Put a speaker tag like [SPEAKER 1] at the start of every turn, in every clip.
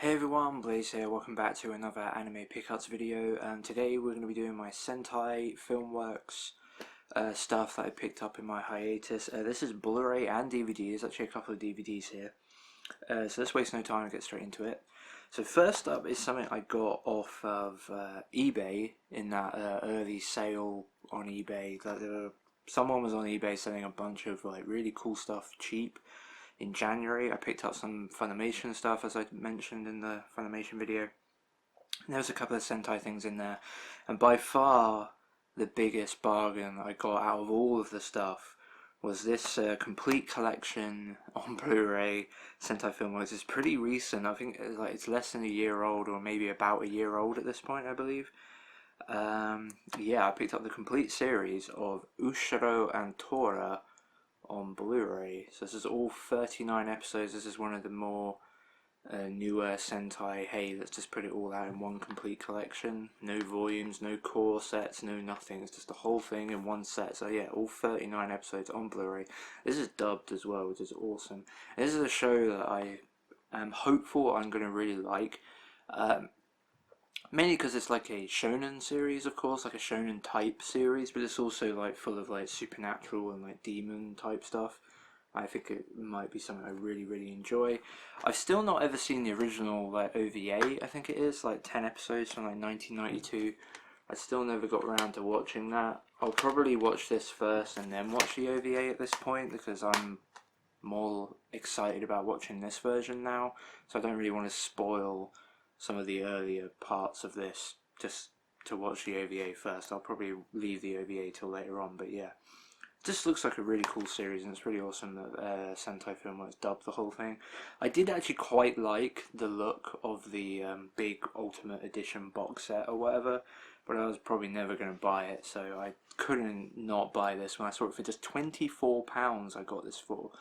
[SPEAKER 1] Hey everyone, Blaze here, welcome back to another anime pickups video. Today we're going to be doing my Sentai Filmworks stuff that I picked up in my hiatus. This is Blu-ray and DVD, there's actually a couple of DVDs here. So let's waste no time and get straight into it. So first up is something I got off of eBay in that early sale on eBay. Someone was on eBay selling a bunch of like really cool stuff cheap. In January, I picked up some Funimation stuff, as I mentioned in the Funimation video. And there was a couple of Sentai things in there, and by far the biggest bargain I got out of all of the stuff was this complete collection on Blu-ray. Sentai Filmworks is pretty recent. I think it's less than a year old, or maybe about a year old at this point, I believe. Yeah, I picked up the complete series of Ushio and Tora on Blu-ray. So this is all 39 episodes. This is one of the more newer Sentai. Hey, let's just put it all out in one complete collection. No volumes, no core sets, no nothing. It's just the whole thing in one set. So yeah, all 39 episodes on Blu-ray. This is dubbed as well, which is awesome. This is a show that I am hopeful I'm going to really like. Mainly because it's like a shonen series, of course, like a shonen type series, but it's also like full of like supernatural and like demon type stuff. I think it might be something I really enjoy. I've still not ever seen the original like OVA, I think it is, like 10 episodes from like 1992. I still never got around to watching that. I'll probably watch this first and then watch the OVA at this point, because I'm more excited about watching this version now, so I don't really want to spoil some of the earlier parts of this just to watch the OVA first. I'll probably leave the OVA till later on, but yeah. It just looks like a really cool series, and it's really awesome that Sentai Filmworks dubbed the whole thing. I did actually quite like the look of the big Ultimate Edition box set or whatever, but I was probably never going to buy it, so I couldn't not buy this. When I saw it for just £24 I got this for,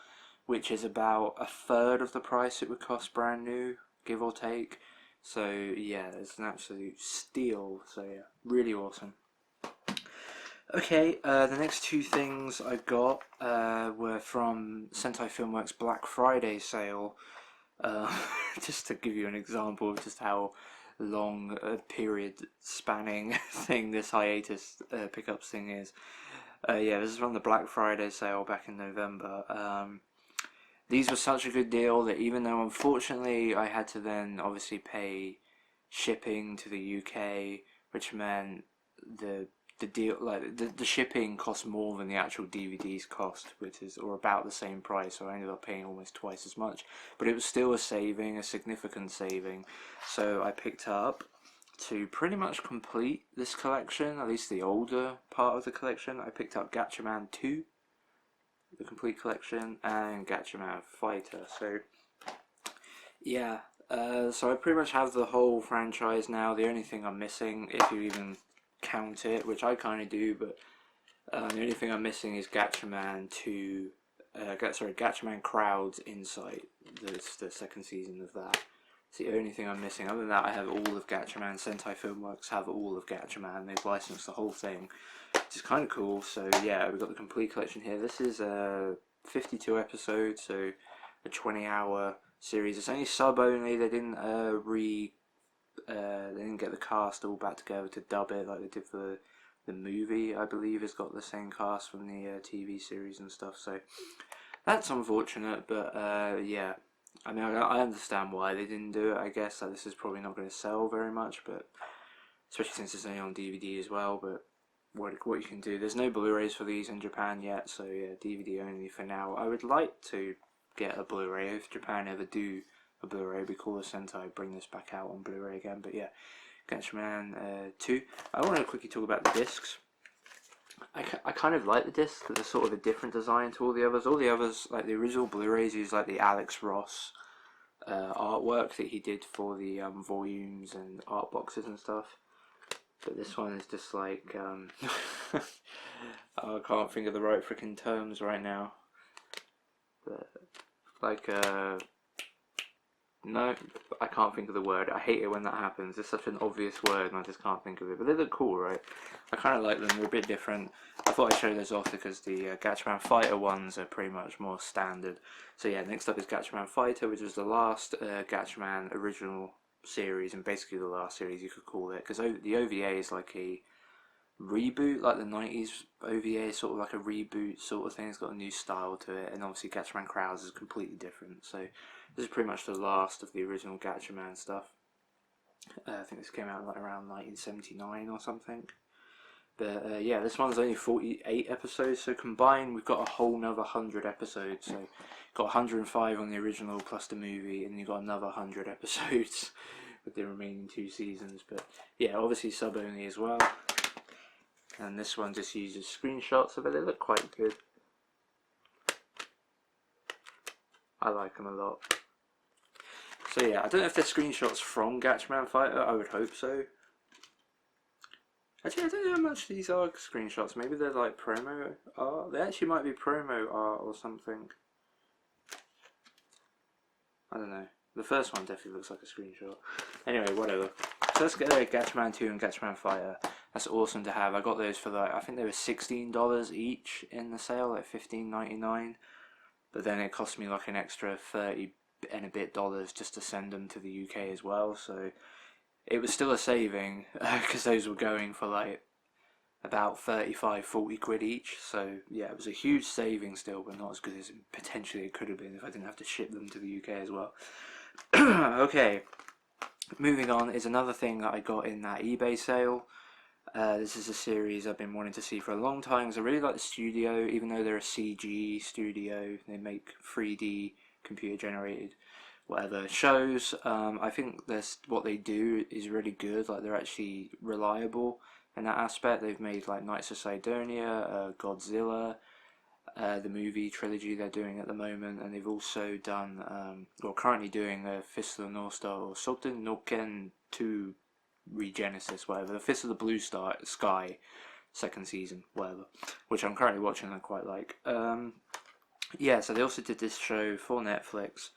[SPEAKER 1] which is about a third of the price it would cost brand new, give or take. So yeah, it's an absolute steal. So yeah, really awesome. Okay, the next two things I got were from Sentai Filmworks Black Friday sale. Just to give you an example of just how long a period spanning thing this hiatus pickups thing is. Yeah, this is from the Black Friday sale back in November. These were such a good deal that even though unfortunately I had to then obviously pay shipping to the UK, which meant the deal, like the shipping cost more than the actual DVDs cost, which is or about the same price, so I ended up paying almost twice as much, but it was still a saving, a significant saving. So I picked up to pretty much complete this collection, at least the older part of the collection. I picked up Gatchaman 2, the complete collection, and Gatchaman Fighter. So yeah, so I pretty much have the whole franchise now. The only thing I'm missing, if you even count it, which I kind of do, but the only thing I'm missing is Gatchaman 2, Gatchaman Crowd's Insight. That's the second season of that. It's the only thing I'm missing. Other than that, I have all of Gatchaman. Sentai Filmworks have all of Gatchaman. They've licensed the whole thing, which is kind of cool. So yeah, we've got the complete collection here. This is 52 episodes, so a 20-hour series. It's only sub only. They didn't they didn't get the cast all back together to dub it like they did for the movie. I believe has got the same cast from the TV series and stuff. So that's unfortunate, but yeah. I mean, I understand why they didn't do it, I guess. Like, this is probably not going to sell very much, but especially since it's only on DVD as well, but what you can do. There's no Blu-rays for these in Japan yet, so yeah, DVD only for now. I would like to get a Blu-ray if Japan ever do a Blu-ray. It'd be cool if Sentai bring this back out on Blu-ray again, but yeah, Gatchaman 2. I want to quickly talk about the discs. I kind of like the discs, they're sort of a different design to all the others. All the others, like the original Blu-rays, use like the Alex Ross artwork that he did for the volumes and art boxes and stuff. But this one is just like, oh, I can't think of the right freaking terms right now. But like No, I can't think of the word. I hate it when that happens. It's such an obvious word and I just can't think of it. But they look cool, right? I kind of like them. They're a bit different. I thought I'd show those off because the Gatchaman Fighter ones are pretty much more standard. So yeah, next up is Gatchaman Fighter, which was the last Gatchaman original series, and basically the last series you could call it. Because the OVA is like a reboot, like the 90s OVA, sort of like a reboot sort of thing. It's got a new style to it, and obviously Gatchaman Crowds is completely different. So this is pretty much the last of the original Gatchaman stuff. I think this came out like around 1979 or something. But yeah, this one's only 48 episodes, so combined we've got a whole nother 100 episodes. So got 105 on the original plus the movie, and you've got another 100 episodes with the remaining 2 seasons. But yeah, obviously sub only as well. And this one just uses screenshots of it. They look quite good. I like them a lot. So yeah, I don't know if they're screenshots from Gatchaman Fighter. I would hope so. Actually, I don't know how much these are screenshots. Maybe they're like promo art. They actually might be promo art or something. I don't know. The first one definitely looks like a screenshot. Anyway, whatever. So let's get Gatchaman 2 and Gatchaman Fighter. That's awesome to have. I got those for like, I think they were $16 each in the sale, like $15.99. But then it cost me like an extra 30 and a bit dollars just to send them to the UK as well. So it was still a saving because those were going for like about 35-40 quid each. So yeah, it was a huge saving still, but not as good as potentially it could have been if I didn't have to ship them to the UK as well. Okay, moving on is another thing that I got in that eBay sale. This is a series I've been wanting to see for a long time because I really like the studio, even though they're a CG studio. They make 3D computer generated whatever shows. I think what they do is really good. Like, they're actually reliable in that aspect. They've made like Knights of Sidonia, Godzilla, the movie trilogy they're doing at the moment, and they've also done, or currently doing, Fist of the North Star, or Soten no Ken 2 Regenesis, whatever, the Fist of the Blue Sky second season, whatever, which I'm currently watching and I quite like. Yeah, so they also did this show for Netflix,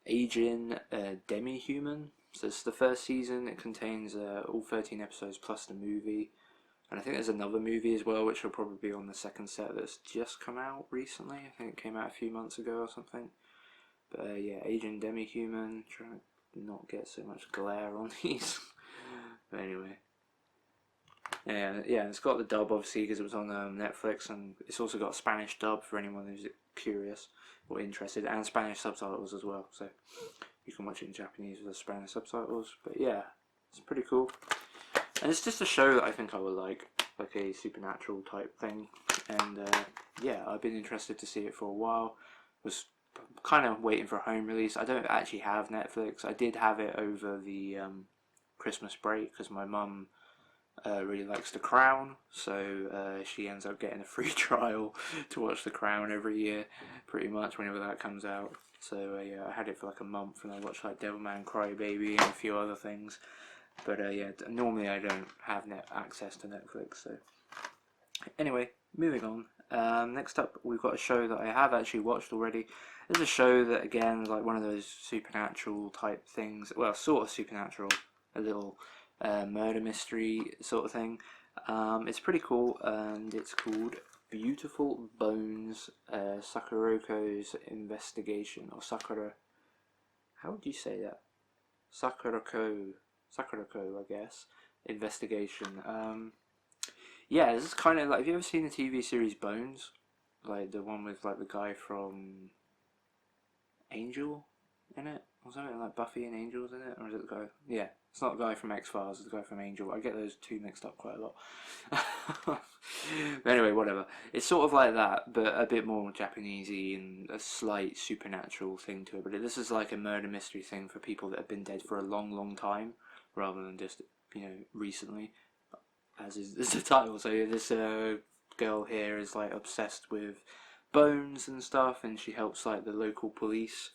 [SPEAKER 1] Aijin, Demihuman. So it's the first season. It contains all 13 episodes plus the movie. And I think there's another movie as well, which will probably be on the second set that's just come out recently. I think it came out a few months ago or something. But yeah, Aijin, Demihuman. Trying to not get so much glare on these. But anyway. Yeah, it's got the dub obviously because it was on Netflix, and it's also got a Spanish dub for anyone who's curious or interested, and Spanish subtitles as well. So you can watch it in Japanese with the Spanish subtitles. But yeah, it's pretty cool. And it's just a show that I think I would like a supernatural type thing. And yeah, I've been interested to see it for a while. Was kind of waiting for a home release. I don't actually have Netflix. I did have it over the Christmas break because my mum really likes The Crown, so she ends up getting a free trial to watch The Crown every year, pretty much whenever that comes out. So yeah, I had it for like a month, and I watched like Devilman Crybaby and a few other things. But yeah, normally I don't have access to Netflix. So anyway, moving on. Next up, we've got a show that I have actually watched already. It's a show that, again, is like one of those supernatural type things. Well, sort of supernatural, a little murder mystery sort of thing. It's pretty cool, and it's called Beautiful Bones, Sakurako's Investigation, or Sakura. How would you say that? Sakurako, I guess. Investigation. Yeah, this is kind of like, have you ever seen the TV series Bones? Like the one with like the guy from Angel in it, or something like Buffy and Angel's in it, or is it the guy? Yeah, it's not the guy from X-Files, it's the guy from Angel. I get those two mixed up quite a lot. But anyway, whatever. It's sort of like that, but a bit more Japanesey and a slight supernatural thing to it. But this is like a murder mystery thing for people that have been dead for a long, long time, rather than just, recently, as is the title. So this girl here is like obsessed with bones and stuff, and she helps like the local police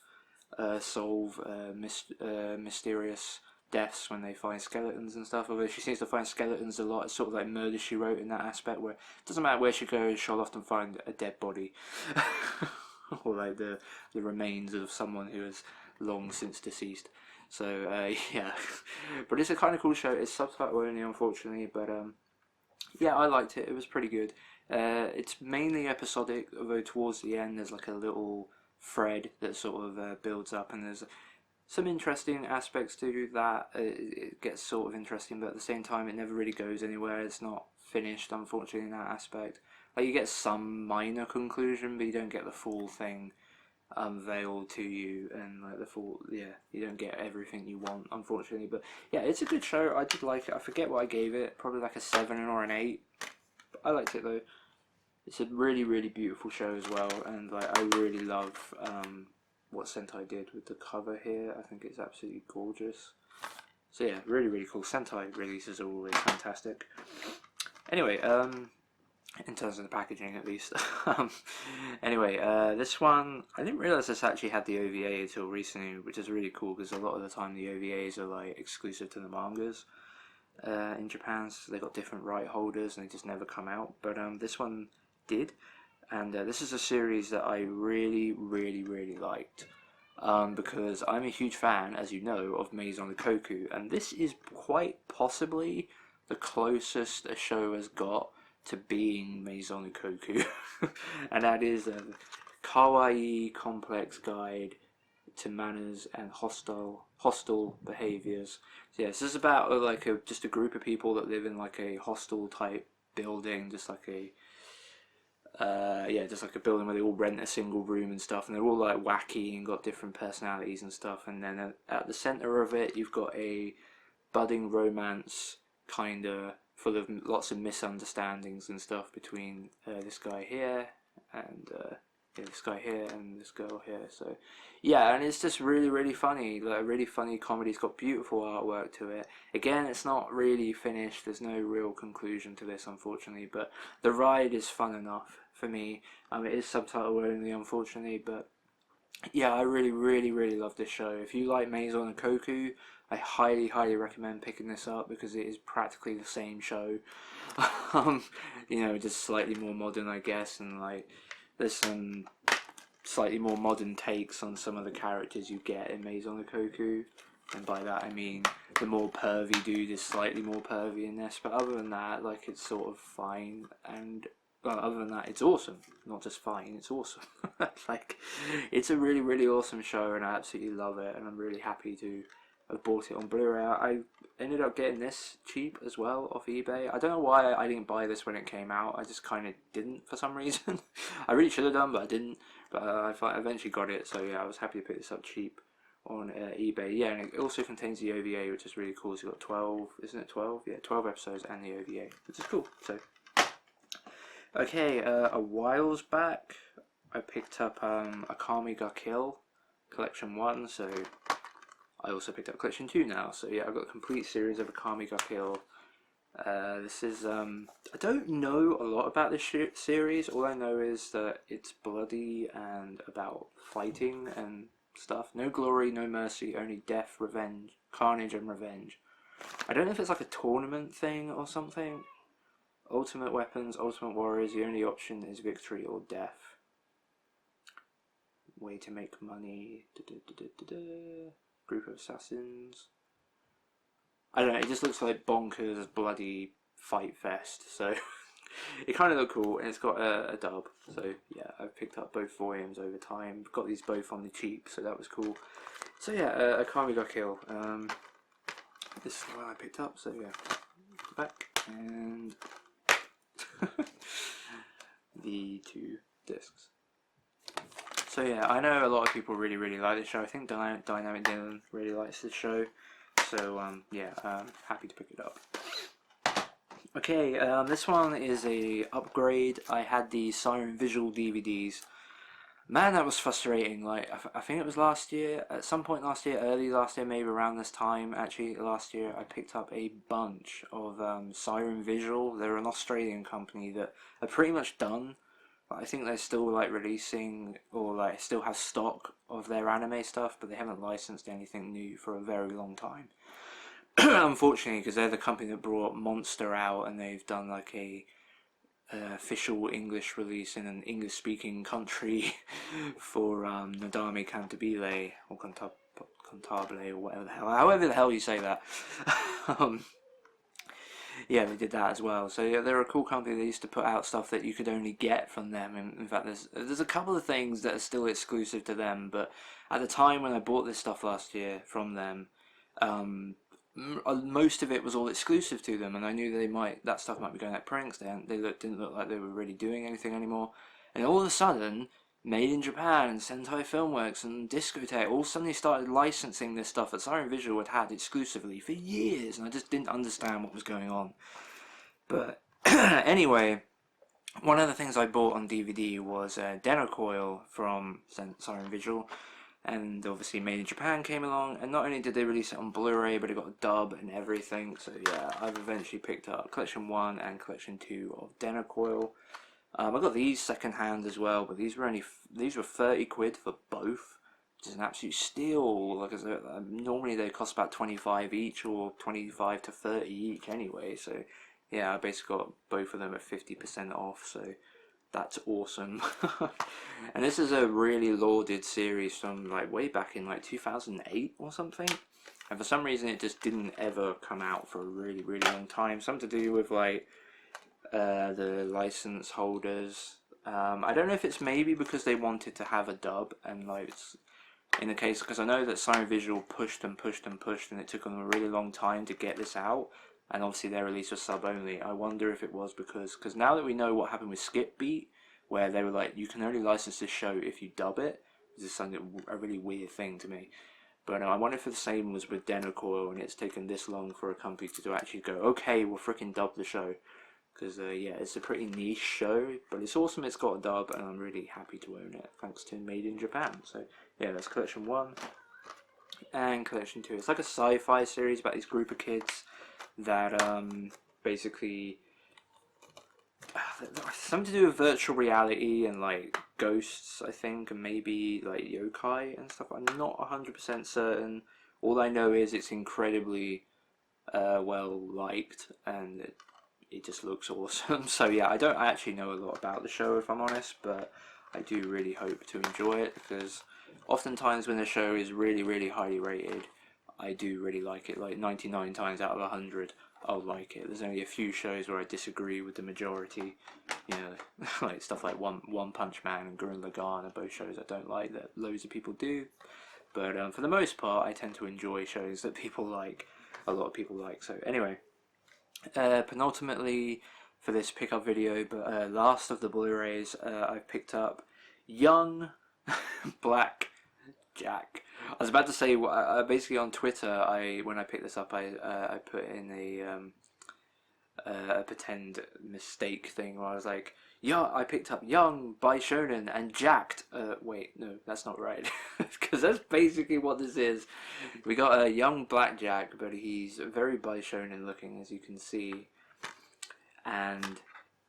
[SPEAKER 1] solve mysterious deaths when they find skeletons and stuff. Although she seems to find skeletons a lot, it's sort of like Murder, She Wrote in that aspect, where it doesn't matter where she goes, she'll often find a dead body. Or like the remains of someone who has long since deceased. So yeah, but it's a kind of cool show. It's subtitle only, unfortunately, but yeah, I liked it. It was pretty good. It's mainly episodic, although towards the end there's like a little thread that sort of builds up, and there's some interesting aspects to that. It gets sort of interesting, but at the same time it never really goes anywhere. It's not finished, unfortunately, in that aspect. Like, you get some minor conclusion, but you don't get the full thing unveiled to you, and like the full, yeah, you don't get everything you want, unfortunately. But yeah, it's a good show. I did like it. I forget what I gave it, probably like a 7 or an 8. But I liked it though. It's a really, really beautiful show as well, and like I really love what Sentai did with the cover here. I think it's absolutely gorgeous. So yeah, really, really cool. Sentai releases are always fantastic. Anyway, in terms of the packaging at least. Anyway, this one, I didn't realise this actually had the OVA until recently, which is really cool because a lot of the time the OVAs are like exclusive to the mangas in Japan, so they got different right holders and they just never come out. But this one did, and this is a series that I really, really, really liked. Because I'm a huge fan, as you know, of Maison Koku, and this is quite possibly the closest a show has got to being Maison Koku, and that is a Kawaii Complex Guide to Manners and Hostile Behaviors. So yeah, this is about like just a group of people that live in like a hostel type building, just like a just like a building where they all rent a single room and stuff, and they're all like wacky and got different personalities and stuff. And then at the center of it, you've got a budding romance, kinda full of lots of misunderstandings and stuff between this guy here and this guy here and this girl here. So yeah, and it's just really, really funny, like a really funny comedy. It's got beautiful artwork to it. Again, it's not really finished. There's no real conclusion to this, unfortunately, but the ride is fun enough for me. It is subtitle only, unfortunately, but yeah, I really, really, really love this show. If you like Maison Koku, I highly, highly recommend picking this up because it is practically the same show. Just slightly more modern, I guess, and like there's some slightly more modern takes on some of the characters you get in Maison Koku, and by that I mean the more pervy dude is slightly more pervy in this, but other than that, like, it's sort of fine, and well, other than that, it's awesome. Not just fine, it's awesome. Like, it's a really, really awesome show, and I absolutely love it, and I'm really happy to have bought it on Blu-ray. I ended up getting this cheap as well off eBay. I don't know why I didn't buy this when it came out. I just kind of didn't for some reason. I really should have done, but I didn't. But I eventually got it, so yeah, I was happy to pick this up cheap on eBay. Yeah, and it also contains the OVA, which is really cool. So you've got 12, isn't it 12? Yeah, 12 episodes and the OVA, which is cool. So, okay, a whiles back, I picked up Akame ga Kill Collection 1, so I also picked up Collection 2 now. So yeah, I've got a complete series of Akame ga Kill. This is, I don't know a lot about this series. All I know is that it's bloody and about fighting and stuff. No glory, no mercy, only death, revenge, carnage and revenge. I don't know if it's like a tournament thing or something. Ultimate weapons, ultimate warriors, the only option is victory or death. Way to make money. Group of assassins. I don't know, it just looks like bonkers bloody fight fest, so it kind of looked cool, and it's got a dub, so yeah, I've picked up both volumes over time, got these both on the cheap, so that was cool. So yeah, Akame ga Kill, this is the one I picked up, so yeah, back, and the 2 discs. So yeah, I know a lot of people really, really like this show. I think Dynamic Dylan really likes this show. So yeah, I'm happy to pick it up. Okay, this one is a upgrade. I had the Siren Visual DVDs. Man, that was frustrating. Like, I think it was last year, at some point last year, early last year, maybe around this time, actually, last year, I picked up a bunch of Siren Visual. They're an Australian company that are pretty much done. I think they're still like releasing, or like still have stock of their anime stuff, but they haven't licensed anything new for a very long time. Unfortunately, because they're the company that brought Monster out, and they've done like a official English release in an English-speaking country for Nadame Cantabile or Comptable or whatever the hell, however the hell you say that. Yeah, they did that as well. So yeah, they're a cool company. They used to put out stuff that you could only get from them. In fact, there's a couple of things that are still exclusive to them. But at the time when I bought this stuff last year from them, most of it was all exclusive to them, and I knew that stuff might be going at pranks. Didn't look like they were really doing anything anymore. And all of a sudden, Made in Japan and Sentai Filmworks and Discotheque all suddenly started licensing this stuff that Siren Visual had exclusively for years, and I just didn't understand what was going on. But anyway, one of the things I bought on DVD was Denno Coil from Siren Visual, and obviously Made in Japan came along, and not only did they release it on Blu-ray, but it got a dub and everything. So yeah, I've eventually picked up Collection 1 and Collection 2 of Denno Coil. I got these second hand as well, but these were 30 quid for both, which is an absolute steal. Like I said, normally they cost about 25 each, or 25 to 30 each anyway. So yeah, I basically got both of them at 50% off. So that's awesome. And this is a really lauded series from like way back in like 2008 or something. And for some reason, it just didn't ever come out for a really, really long time. Something to do with like the license holders. I don't know if it's maybe because they wanted to have a dub, and like it's in the case, because I know that Siren Visual pushed and pushed and pushed, and it took them a really long time to get this out, and obviously their release was sub only. I wonder if it was because now that we know what happened with Skip Beat, where they were like, you can only license this show if you dub it. This is something, a really weird thing to me. But I wonder if the same was with Denno Coil, and it's taken this long for a company to actually go, okay, we'll freaking dub the show. Because yeah, it's a pretty niche show, but it's awesome. It's got a dub, and I'm really happy to own it, thanks to Made in Japan. So yeah, that's Collection 1 and Collection 2. It's like a sci-fi series about this group of kids that basically something to do with virtual reality and like ghosts, I think, and maybe like yokai and stuff. I'm not 100% certain. All I know is it's incredibly well liked, and it just looks awesome. So yeah, I don't actually know a lot about the show, if I'm honest, but I do really hope to enjoy it, because oftentimes when the show is really, really highly rated, I do really like it. Like 99 times out of 100, I'll like it. There's only a few shows where I disagree with the majority, you know, like stuff like One Punch Man and Gurren Lagann are both shows I don't like that loads of people do. But for the most part, I tend to enjoy shows that people like, a lot of people like. So anyway, penultimately for this pickup video, but last of the Blu-rays, I've picked up Young Black Jack. I was about to say, basically on Twitter, when I picked this up, I put in a pretend mistake thing where I was like, yeah, I picked up Young by Shonen and Jacked. Wait, no, that's not right, because that's basically what this is. We got a young blackjack, but he's very by Shonen looking, as you can see, and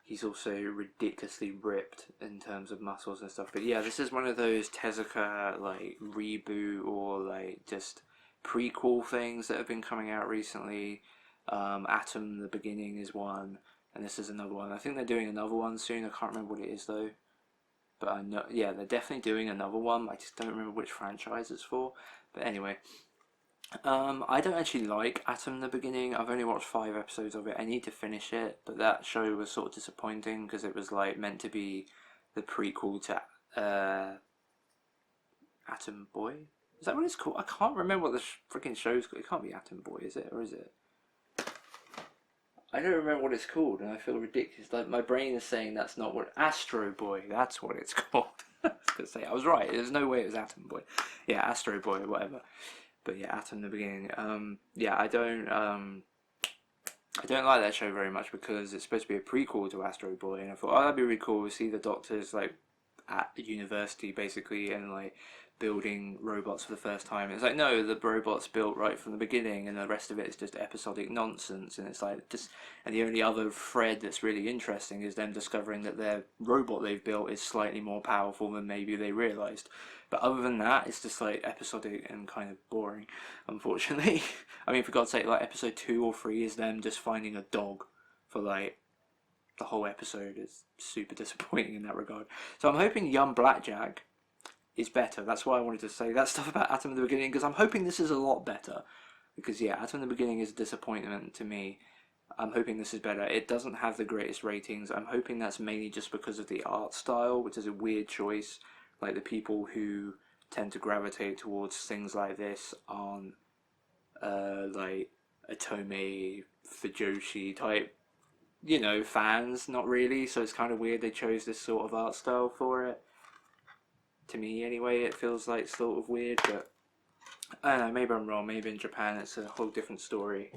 [SPEAKER 1] he's also ridiculously ripped in terms of muscles and stuff. But yeah, this is one of those Tezuka like reboot or like just prequel things that have been coming out recently. Atom the Beginning is one, and this is another one. I think they're doing another one soon. I can't remember what it is though, but I know, yeah, they're definitely doing another one. I just don't remember which franchise it's for. But anyway, I don't actually like Atom the Beginning. I've only watched 5 episodes of it. I need to finish it, but that show was sort of disappointing because it was like meant to be the prequel to Atom Boy. Is that what it's called? I can't remember what the freaking show's called. It can't be Atom Boy, is it? Or is it? I don't remember what it's called, and I feel ridiculous. Like my brain is saying that's not what Astro Boy. That's what it's called. I was gonna say I was right. There's no way it was Atom Boy. Yeah, Astro Boy or whatever. But yeah, Atom the Beginning. Yeah, I don't like that show very much because it's supposed to be a prequel to Astro Boy, and I thought, oh, that'd be really cool to see the Doctors like at the university basically, and like building robots for the first time. It's like, no, the robot's built right from the beginning, and the rest of it is just episodic nonsense. And it's like just, and the only other thread that's really interesting is them discovering that their robot they've built is slightly more powerful than maybe they realized. But other than that, it's just like episodic and kind of boring, unfortunately. I mean, for God's sake, like episode 2 or 3 is them just finding a dog for like the whole episode. Is super disappointing in that regard. So I'm hoping Young Blackjack is better. That's why I wanted to say that stuff about Atom in the beginning, because I'm hoping this is a lot better. Because yeah, Atom in the beginning is a disappointment to me. I'm hoping this is better. It doesn't have the greatest ratings. I'm hoping that's mainly just because of the art style, which is a weird choice. Like, the people who tend to gravitate towards things like this aren't like Otome Fujoshi type, you know, fans. Not really. So it's kind of weird they chose this sort of art style for it. To me, anyway, it feels like sort of weird, but I don't know. Maybe I'm wrong. Maybe in Japan it's a whole different story.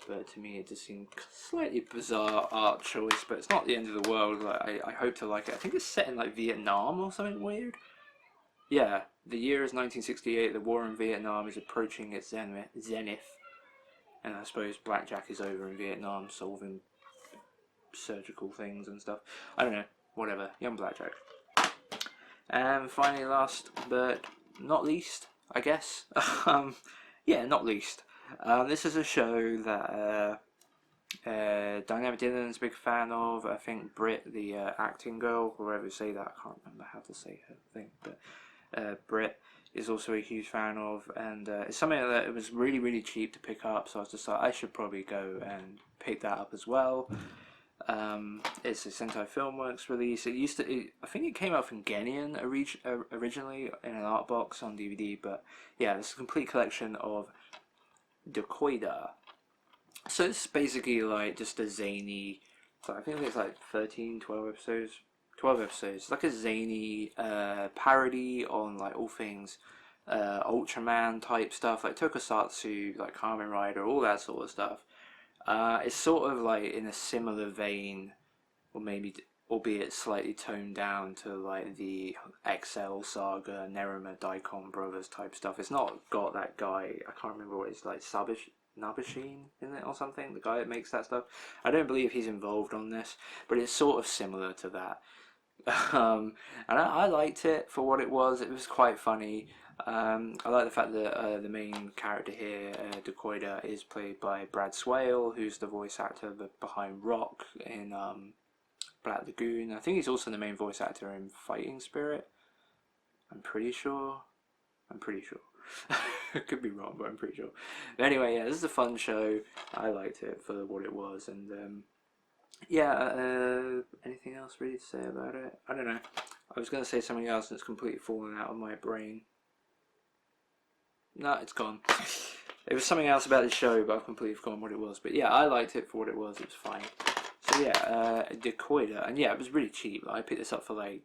[SPEAKER 1] But to me, it just seemed slightly bizarre art choice. But it's not the end of the world. Like, I hope to like it. I think it's set in like Vietnam or something weird. Yeah, the year is 1968. The war in Vietnam is approaching its zenith, and I suppose Blackjack is over in Vietnam, solving surgical things and stuff. I don't know. Whatever. Young Blackjack. And finally, last but not least, I guess. Yeah, not least. This is a show that Dynamic Dylan's a big fan of. I think Brit, the acting girl, whoever say that, I can't remember how to say her thing, but Brit is also a huge fan of, and it's something that it was really, really cheap to pick up, so I was just like, I should probably go and pick that up as well. It's a Sentai Filmworks release. I think it came out from Genion originally in an art box on DVD, but yeah, it's a complete collection of Dokkoida. So it's basically like just a zany, so I think it's like 12 episodes. 12 episodes. It's like a zany parody on like all things Ultraman type stuff, like Tokusatsu, like Kamen Rider, all that sort of stuff. It's sort of like in a similar vein, or maybe, albeit slightly toned down, to like the XL Saga, Nerima Daikon Brothers type stuff. It's not got that guy, I can't remember what it's like, Nabashin in it or something, the guy that makes that stuff. I don't believe he's involved on this, but it's sort of similar to that. And I liked it for what it was. It was quite funny. I like the fact that the main character here, Dokkoida, is played by Brad Swale, who's the voice actor behind Rock in Black Lagoon. I think he's also the main voice actor in Fighting Spirit. I'm pretty sure. I could be wrong, but I'm pretty sure. But anyway, yeah, this is a fun show. I liked it for what it was, and yeah, anything else really to say about it? I don't know. I was going to say something else and it's completely fallen out of my brain. No, it's gone. It was something else about the show, but I've completely forgotten what it was. But yeah, I liked it for what it was. It was fine. So yeah, Dacoit, and yeah, it was really cheap. Like, I picked this up for like,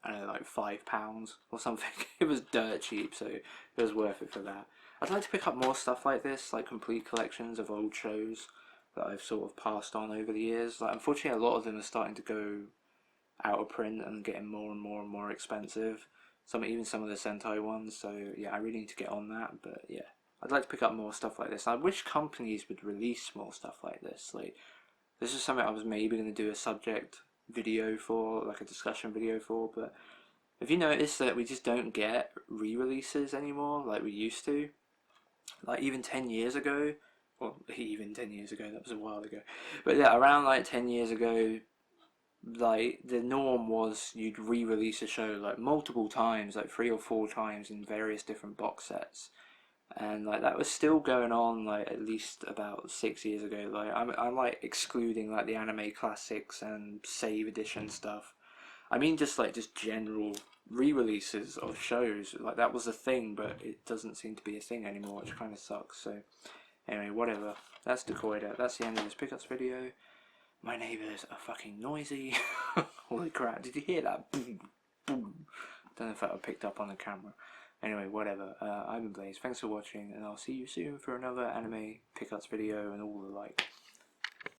[SPEAKER 1] I don't know, like £5 or something. It was dirt cheap, so it was worth it for that. I'd like to pick up more stuff like this, like complete collections of old shows that I've sort of passed on over the years. Like, unfortunately, a lot of them are starting to go out of print and getting more and more and more expensive. Even some of the Sentai ones. So yeah, I really need to get on that. But yeah, I'd like to pick up more stuff like this. I wish companies would release more stuff like this. Like, this is something I was maybe going to do a subject video for, like a discussion video for. But have you noticed that we just don't get re-releases anymore like we used to? Like, even 10 years ago, well, even 10 years ago, that was a while ago, but yeah, around like 10 years ago, like, the norm was you'd re-release a show like multiple times, like 3 or 4 times in various different box sets, and like that was still going on like at least about 6 years ago. Like, I'm like excluding like the anime classics and save edition stuff. I mean, just general re-releases of shows. Like, that was a thing, but it doesn't seem to be a thing anymore, which kind of sucks. So anyway, whatever. That's Dokkoida. That's the end of this pickups video. My neighbours are fucking noisy. Holy crap, did you hear that? Boom, boom. Don't know if that was picked up on the camera. Anyway, whatever. I'm Blaze. Thanks for watching, and I'll see you soon for another anime pickups video and all the like.